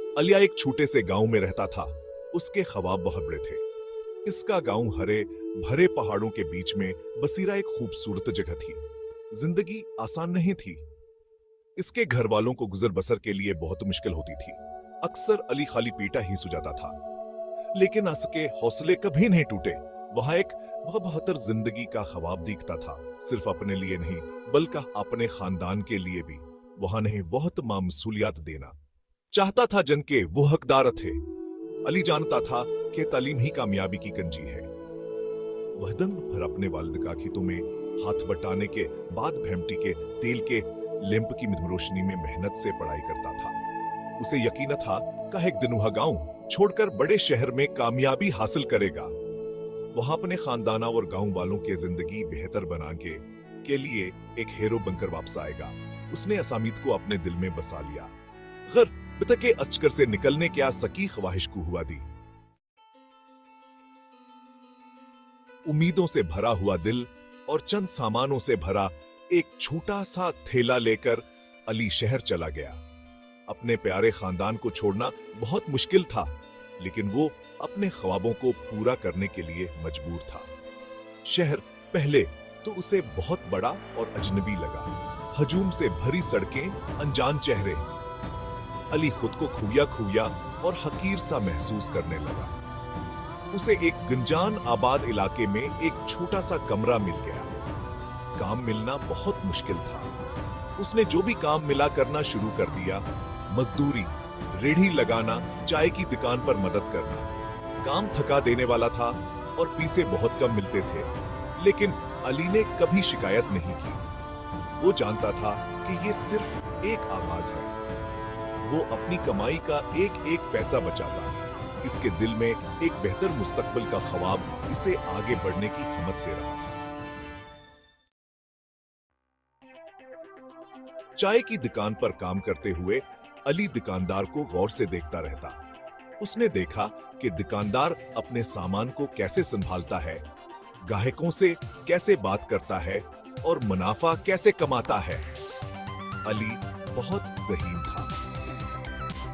अलिया एक छोटे से गांव में रहता था। उसके ख्वाब बहुत बड़े थे। इसका गांव हरे भरे पहाड़ों के बीच में बसीरा एक खूबसूरत जगह थी। जिंदगी आसान नहीं थी। इसके घर वालों को गुजर बसर के लिए बहुत मुश्किल होती थी। अक्सर अली खाली पीटा ही सो जाता था, लेकिन उसके हौसले कभी नहीं टूटे। वहां एक बेहतर जिंदगी का ख्वाब दिखता था, सिर्फ अपने लिए नहीं बल्कि अपने खानदान के लिए भी। वहां नहीं बहुत मामसूलियात देना चाहता था जन के वो हकदार थे। अली जानता था कि तालीम ही कामयाबी की कंजी है। वह दिन भर अपने वालिद का खेतों में हाथ बटाने के बाद भेमटी के तेल के लैंप की मधुर रोशनी में मेहनत से पढ़ाई करता था। उसे यकीन था कि एक दिन वह गांव छोड़कर बड़े शहर में कामयाबी हासिल करेगा। वह अपने खानदान और गांव वालों की जिंदगी बेहतर बनाने के लिए एक हीरो बनकर वापस आएगा। उसने असामीद को अपने दिल में बसा लिया। गर के अचकर से निकलने क्या सकी ख्वाहिश को हुआ दी। उम्मीदों से भरा हुआ दिल और चंद सामानों से भरा एक छोटा सा थैला लेकर अली शहर चला गया। अपने प्यारे खानदान को छोड़ना बहुत मुश्किल था, लेकिन वो अपने ख्वाबों को पूरा करने के लिए मजबूर था। शहर पहले तो उसे बहुत बड़ा और अजनबी लगा। हजूम से भरी सड़कें, अनजान चेहरे। अली खुद को खुफिया और हकीर सा महसूस करने लगा। उसे एक गंजान आबाद इलाके में एक छोटा सा कमरा मिल गया। काम मिलना बहुत मुश्किल था। उसने जो भी काम मिला करना शुरू कर दिया। मजदूरी, रेढ़ी लगाना, चाय की दुकान पर मदद करना। काम थका देने वाला था और पैसे बहुत कम मिलते थे, लेकिन अली ने कभी शिकायत नहीं की। वो जानता था कि ये सिर्फ एक आगाज है। वो अपनी कमाई का एक एक पैसा बचाता। इसके दिल में एक बेहतर मुस्तकबिल का ख्वाब इसे आगे बढ़ने की हिम्मत दे रहा। चाय की दुकान पर काम करते हुए अली दुकानदार को गौर से देखता रहता। उसने देखा कि दुकानदार अपने सामान को कैसे संभालता है, ग्राहकों से कैसे बात करता है और मुनाफा कैसे कमाता है। अली बहुत ज़हीन था।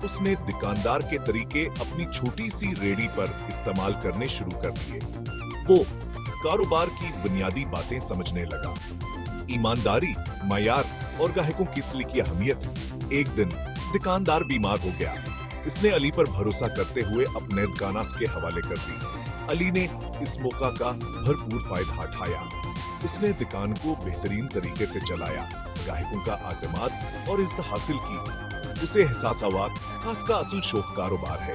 उसने दुकानदार के तरीके अपनी छोटी सी रेडी पर इस्तेमाल करने शुरू कर दिए। वो कारोबार की बुनियादी बातें समझने लगा। ईमानदारी, मायार और ग्राहकों की असली की अहमियत। एक दिन दुकानदार बीमार हो गया। इसने अली पर भरोसा करते हुए अपने दुकान के हवाले कर दी। अली ने इस मौका का भरपूर फायदा उठाया। उसने दुकान को बेहतरीन तरीके से चलाया, ग्राहकों का आतमाद और इज्जत हासिल की। उसे एहसास हुआ उसका असल शौक कारोबार है।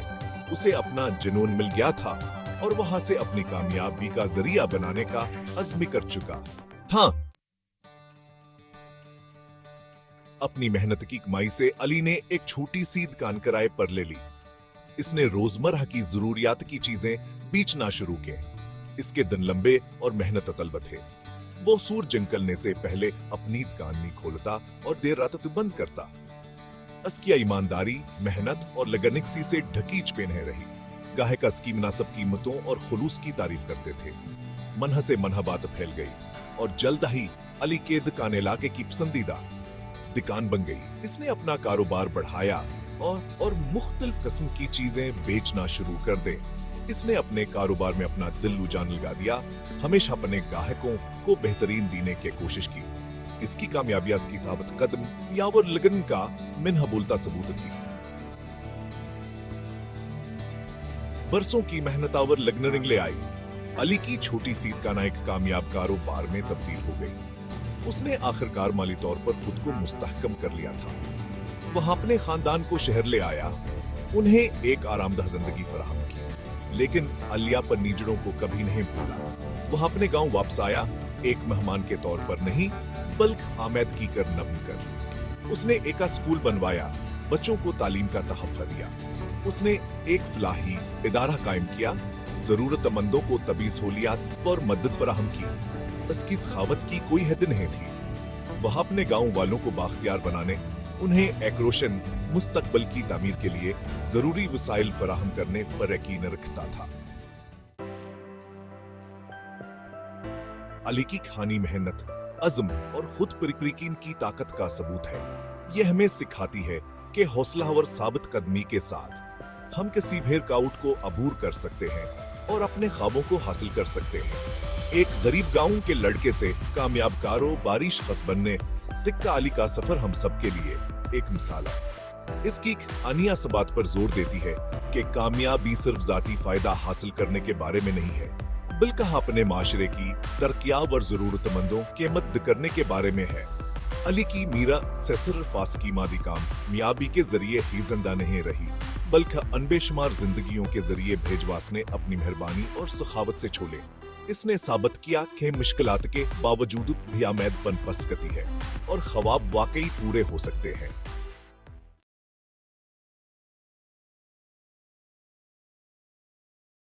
उसे अपना जुनून मिल गया था और वहां से अपनी कामयाबी का जरिया बनाने का अज़्म कर चुका था। अपनी मेहनत की कमाई से अली ने एक छोटी सी दुकान किराए पर ले ली। इसने रोजमर्रा की जरूरियात की चीजें बेचना शुरू किए। इसके दिन लंबे और मेहनत तलब थे। वो सूरज निकलने से पहले अपनी दुकान नहीं खोलता और देर रात तक बंद करता। उसकी ईमानदारी, मेहनत और लगनसी से ढकीच पहने रही। ग्राहक उसकी मुनासिब कीमतों और खुलूस की तारीफ करते थे। मनह से मनह बात फैल गई और जल्द ही अली के दुकान इलाके की पसंदीदा दुकान बन गई। इसने अपना कारोबार बढ़ाया और मुख्तलिफ किस्म की चीजें बेचना शुरू कर दे। इसने अपने कारोबार में अपना दिल जान लगा दिया। हमेशा अपने ग्राहकों को बेहतरीन देने की कोशिश की। इसकी कामयाबी इसकी साबित कदम या वो लगन का मिन्ह बोलता सबूत थी। बरसों की मेहनत और लगन ले आई। अली की छोटी सी दुकान एक कामयाब कारोबार में तब्दील हो गई। उसने आखिरकार माली तौर पर खुद को मुस्तहकम कर लिया था। वह अपने खानदान को शहर ले आया, उन्हें एक आरामदाह जिंदगी फराहम की। लेकिन अलिया पर नीजड़ों को कभी नहीं भूला। वह अपने गांव वापस आया, एक मेहमान के तौर पर नहीं बल्कि आमदगी कर न बनकर। उसने एक स्कूल बनवाया, बच्चों को तालीम का तहफ़्फ़ुज़ दिया। उसने एक फलाही इदारा कायम किया, जरूरतमंदों को तबी सहूलियात और मदद फराहम की। उसकी सखावत की कोई हद नहीं थी। वह अपने गांव वालों को बाख्तियार बनाने, उन्हें एक रोशन मुस्तकबिल की तामीर के लिए जरूरी वसाइल फराहम करने पर यकीन रखता था। अली की खानी मेहनत, अज़्म और खुद पर यकीन की ताकत का सबूत है। यह हमें सिखाती है कि हौसलावर साबित कदमी के साथ हम किसी भी रुकावट को अबूर कर सकते हैं और अपने ख्वाबों को हासिल कर सकते हैं। एक गरीब गांव के लड़के से कामयाब कारोबारी शख्स बनने तिक्का अली का सफर हम सबके लिए एक मिसाल है। इसकी अनिया इस बात पर जोर देती है कि कामयाबी सिर्फ जाती फायदा हासिल करने के बारे में नहीं है, बल्कि अपने माशरे की तरक्याब और जरूरतमंदों के मदद करने के बारे में है। अली की मीरा से सिर्फ फासकी मादी कामयाबी के जरिए ही जिंदा नहीं रही, बल्कि अनबेशुमार जिंदगियों के जरिए भेजवास ने अपनी मेहरबानी और सखावत से छोले। इसने साबित किया कि मुश्किलात के बावजूद भी आमेद पन पस सकती है और ख्वाब वाकई पूरे हो सकते हैं।